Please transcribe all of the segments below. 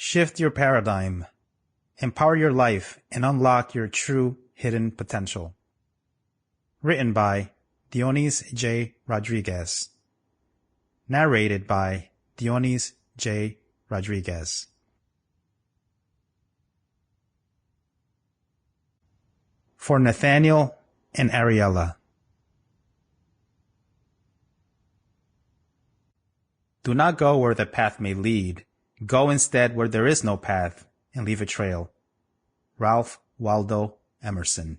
Shift your paradigm, empower your life, and unlock your true hidden potential. Written by Dionis J. Rodriguez. Narrated by Dionis J. Rodriguez. For Nathaniel and Ariella. Do not go where the path may lead. Go instead where there is no path, and leave a trail. Ralph Waldo Emerson.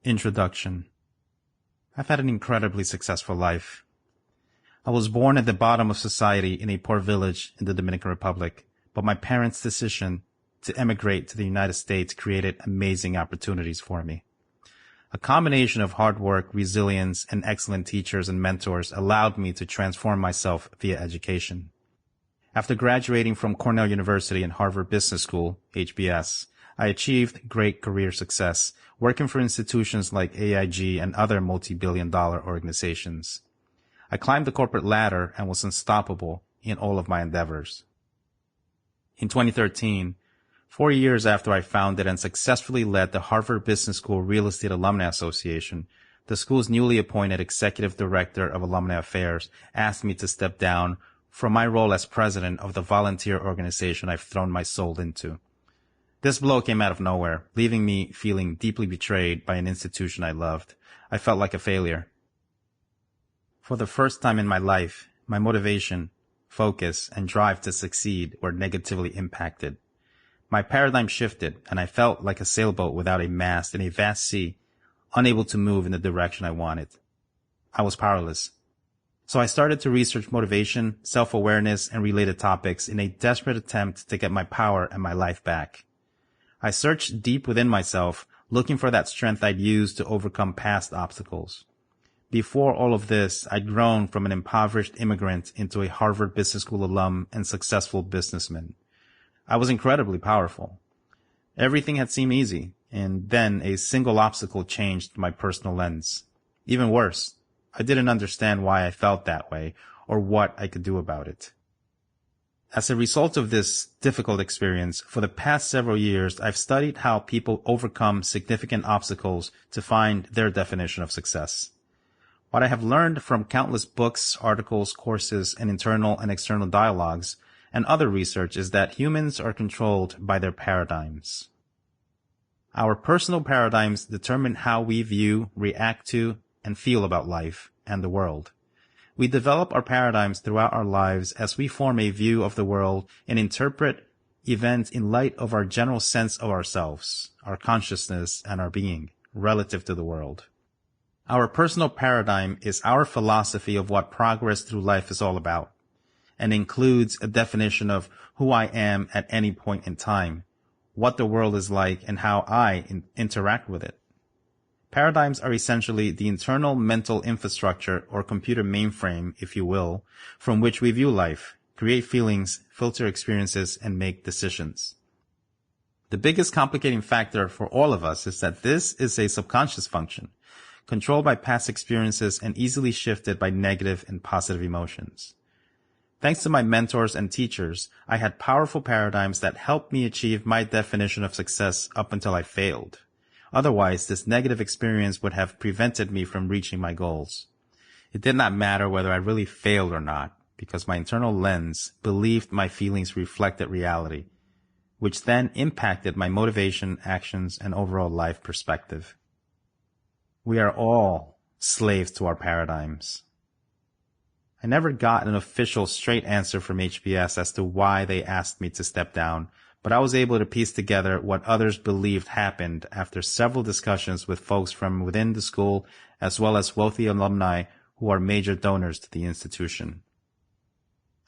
Introduction. I've had an incredibly successful life. I was born at the bottom of society in a poor village in the Dominican Republic, but my parents' decision to emigrate to the United States created amazing opportunities for me. A combination of hard work, resilience, and excellent teachers and mentors allowed me to transform myself via education. After graduating from Cornell University and Harvard Business School, HBS, I achieved great career success, working for institutions like AIG and other multi-billion-dollar organizations. I climbed the corporate ladder and was unstoppable in all of my endeavors. In 2013, 4 years after I founded and successfully led the Harvard Business School Real Estate Alumni Association, the school's newly appointed Executive Director of Alumni Affairs asked me to step down from my role as president of the volunteer organization I've thrown my soul into. This blow came out of nowhere, leaving me feeling deeply betrayed by an institution I loved. I felt like a failure. For the first time in my life, my motivation, focus, and drive to succeed were negatively impacted. My paradigm shifted, and I felt like a sailboat without a mast in a vast sea, unable to move in the direction I wanted. I was powerless. So I started to research motivation, self-awareness, and related topics in a desperate attempt to get my power and my life back. I searched deep within myself, looking for that strength I'd use to overcome past obstacles. Before all of this, I'd grown from an impoverished immigrant into a Harvard Business School alum and successful businessman. I was incredibly powerful. Everything had seemed easy, and then a single obstacle changed my personal lens. Even worse, I didn't understand why I felt that way or what I could do about it. As a result of this difficult experience, for the past several years, I've studied how people overcome significant obstacles to find their definition of success. What I have learned from countless books, articles, courses, and internal and external dialogues and other research is that humans are controlled by their paradigms. Our personal paradigms determine how we view, react to, and feel about life and the world. We develop our paradigms throughout our lives as we form a view of the world and interpret events in light of our general sense of ourselves, our consciousness, and our being relative to the world. Our personal paradigm is our philosophy of what progress through life is all about, and includes a definition of who I am at any point in time, what the world is like, and how I interact with it. Paradigms are essentially the internal mental infrastructure or computer mainframe, if you will, from which we view life, create feelings, filter experiences, and make decisions. The biggest complicating factor for all of us is that this is a subconscious function, controlled by past experiences and easily shifted by negative and positive emotions. Thanks to my mentors and teachers, I had powerful paradigms that helped me achieve my definition of success up until I failed. Otherwise, this negative experience would have prevented me from reaching my goals. It did not matter whether I really failed or not, because my internal lens believed my feelings reflected reality, which then impacted my motivation, actions, and overall life perspective. We are all slaves to our paradigms. I never got an official straight answer from HBS as to why they asked me to step down, but I was able to piece together what others believed happened after several discussions with folks from within the school as well as wealthy alumni who are major donors to the institution.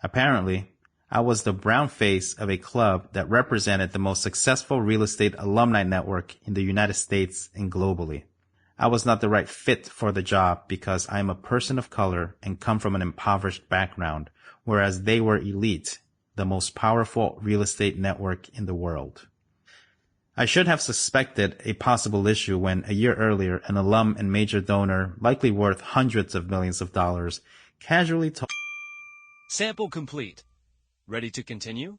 Apparently, I was the brown face of a club that represented the most successful real estate alumni network in the United States and globally. I was not the right fit for the job because I am a person of color and come from an impoverished background, whereas they were elite, the most powerful real estate network in the world. I should have suspected a possible issue when, a year earlier, an alum and major donor, likely worth hundreds of millions of dollars, casually told Sample complete. Ready to continue?